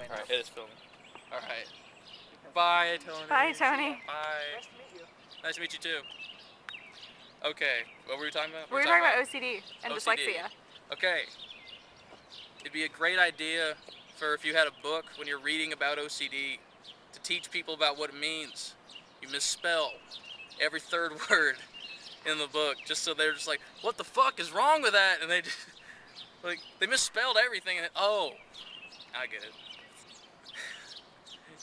right now. Alright, it is filming. Alright. Bye, Tony. Bye, Tony. Bye. Nice to meet you. Nice to meet you too. Okay, what were we talking about? We were talking about OCD and OCD. dyslexia. Okay. It'd be a great idea for if you had a book when you're reading about OCD to teach people about what it means. You misspell every third word in the book just so they're just like, what the fuck is wrong with that? And they just, like, they misspelled everything and oh, I get it.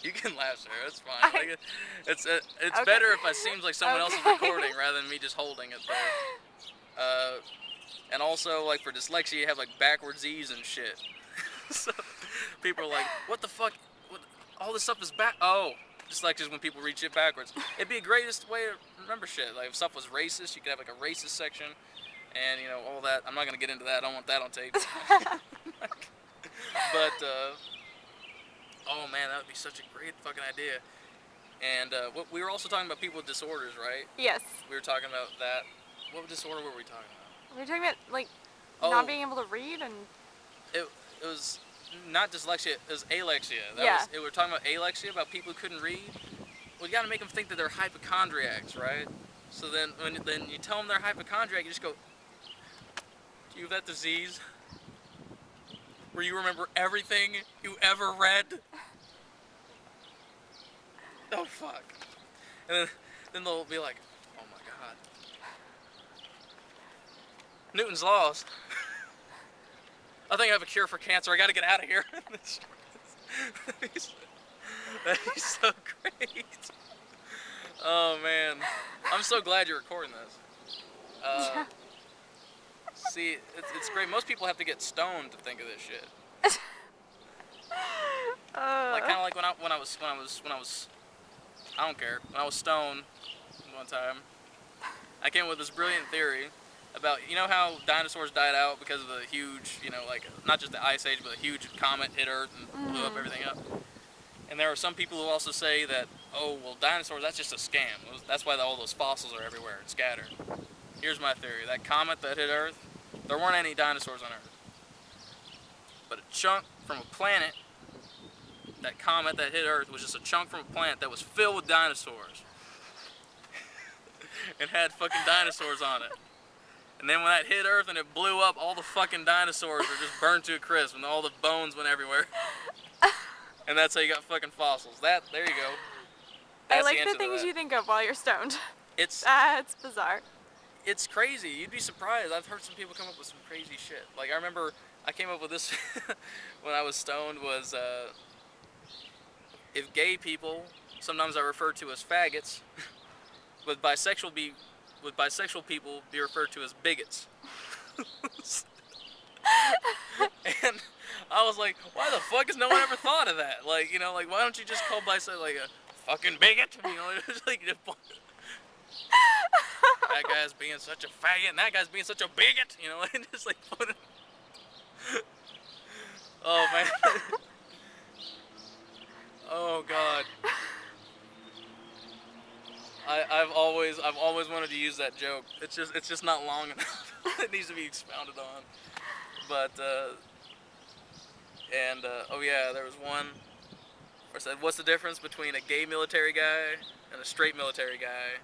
You can laugh, sir. That's fine. Like, it's Okay. better if it seems like someone else is recording rather than me just holding it there. And also, like, for dyslexia, you have like backwards E's and shit. So people are like, what the fuck? What, all this stuff is back. Oh, dyslexia is when people read shit backwards. It'd be the greatest way to remember shit. Like, if stuff was racist, you could have like a racist section, and you know all that. I'm not gonna get into that. I don't want that on tape. But oh man, that would be such a great fucking idea. And we were also talking about people with disorders, right? Yes. We were talking about that. What disorder were we talking about? We were talking about, like, Oh. not being able to read and... It was not dyslexia, it was alexia. We were talking about alexia, about people who couldn't read. Well, you gotta make them think that they're hypochondriacs, right? So then when you tell them they're hypochondriac, you just go, do you have that disease? Where you remember everything you ever read? Oh, fuck. And then they'll be like, oh my god. Newton's laws. I think I have a cure for cancer. I gotta get out of here. That'd be so great. Oh man. I'm so glad you're recording this. See, it's great. Most people have to get stoned to think of this shit. Like kind of like when I was I don't care. When I was stoned one time, I came up with this brilliant theory about, you know how dinosaurs died out because of the huge, you know, like not just the ice age, but a huge comet hit Earth and blew up everything up. And there are some people who also say that, oh, well, dinosaurs, that's just a scam. That's why all those fossils are everywhere and scattered. Here's my theory. That comet that hit Earth, there weren't any dinosaurs on Earth. But a chunk from a planet, that comet that hit Earth was just a chunk from a planet that was filled with dinosaurs. And had fucking dinosaurs on it. And then when that hit Earth and it blew up, all the fucking dinosaurs were just burned to a crisp and all the bones went everywhere. And that's how you got fucking fossils. There you go. That's I like the the things that. you think of while you're stoned. It's bizarre. It's crazy. You'd be surprised. I've heard some people come up with some crazy shit. Like, I remember I came up with this when I was stoned was, if gay people, sometimes I refer to as faggots, would bisexual people be referred to as bigots. And I was like, why the fuck has no one ever thought of that? Like, you know, like, why don't you just call bisexual like a fucking bigot? You know, it's like, that guy's being such a faggot and that guy's being such a bigot, you know, and just like put it. Oh man. Oh god. I've always wanted to use that joke. It's just not long enough. It needs to be expounded on. But oh yeah, there was one where I said, what's the difference between a gay military guy and a straight military guy?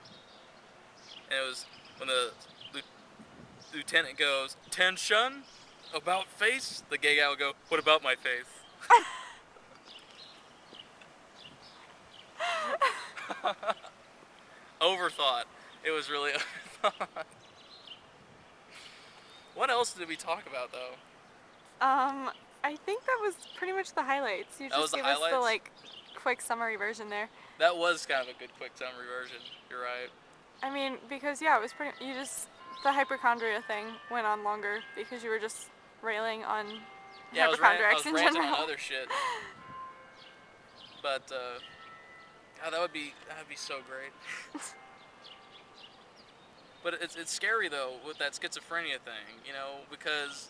And it was when the lieutenant goes, "Tension? About face?" The gay guy will go, "What about my face?" Overthought. It was really overthought. What else did we talk about though? I think that was pretty much the highlights. You just gave us the like quick summary version there. That was kind of a good quick summary version. You're right. I mean, because yeah, it was pretty. The hypochondria thing went on longer because you were just railing on hypochondriacs in general. I was ranting on other shit. But God, that would be so great. But it's scary though with that schizophrenia thing, you know, because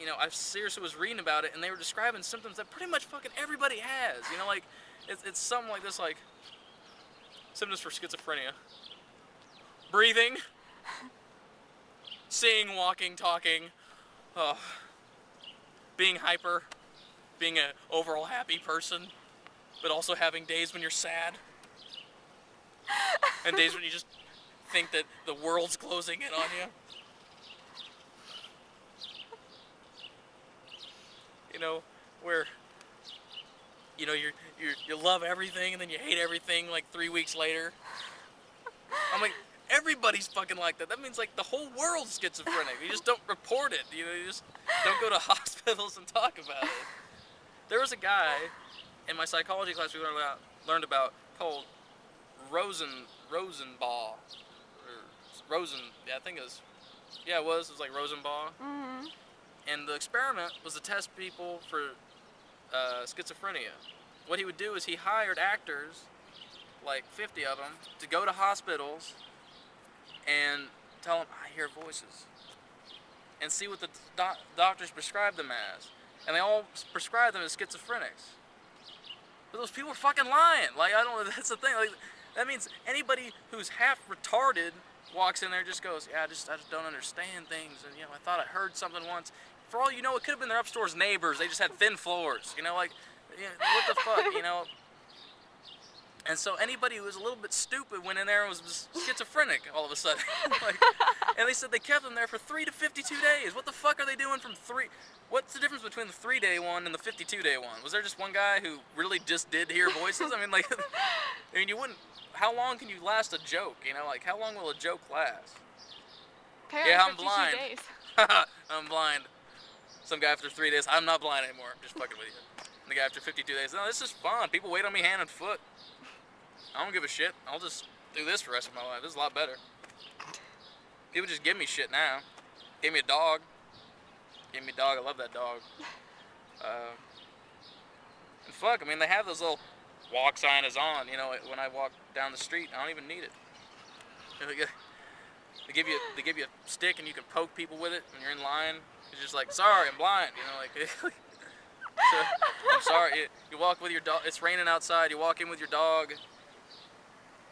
you know I seriously was reading about it and they were describing symptoms that pretty much fucking everybody has, you know, like it's something like this, like symptoms for schizophrenia: breathing, seeing, walking, talking, being hyper, being an overall happy person, but also having days when you're sad. And days when you just think that the world's closing in on you. You know, where, you know, you love everything and then you hate everything like 3 weeks later. I'm like, everybody's fucking like that. That means like the whole world's schizophrenic. You just don't report it. You know, you just don't go to hospitals and talk about it. There was a guy in my psychology class we learned about called Rosenbaugh. Yeah, I think it was. Yeah, it was like Rosenbaugh. Mm-hmm. And the experiment was to test people for schizophrenia. What he would do is he hired actors, like 50 of them, to go to hospitals and tell them, I hear voices. And see what the doctors prescribe them as. And they all prescribe them as schizophrenics. But those people are fucking lying. Like, I don't know, that's the thing. Like, that means anybody who's half retarded walks in there and just goes, yeah, I just don't understand things. And, you know, I thought I heard something once. For all you know, it could have been their upstairs neighbors. They just had thin floors. You know, like, you know, what the fuck, you know? And so anybody who was a little bit stupid went in there and was schizophrenic all of a sudden. Like, and they said they kept them there for 3 to 52 days. What the fuck are they doing from 3? What's the difference between the 3-day one and the 52-day one? Was there just one guy who really just did hear voices? I mean, like, I mean, you wouldn't. How long can you last a joke? You know, like, how long will a joke last? Apparently yeah, I'm 52 blind. days. I'm blind. Some guy after 3 days, I'm not blind anymore. I'm just fucking with you. And the guy after 52 days, no, this is fun. People wait on me hand and foot. I don't give a shit. I'll just do this for the rest of my life. This is a lot better. People just give me shit now. Gave me a dog. Gave me a dog. I love that dog. And fuck, I mean, they have those little walk sign is on. You know, when I walk down the street, I don't even need it. They give you a stick and you can poke people with it when you're in line. It's just like, sorry, I'm blind. You know, like. So, I'm sorry. You walk with your dog. It's raining outside. You walk in with your dog.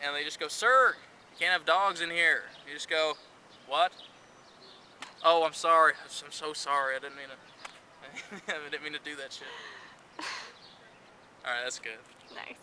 And they just go, sir, you can't have dogs in here. You just go, what? Oh, I'm sorry. I'm so sorry. I didn't mean to do that shit. All right, that's good. Nice.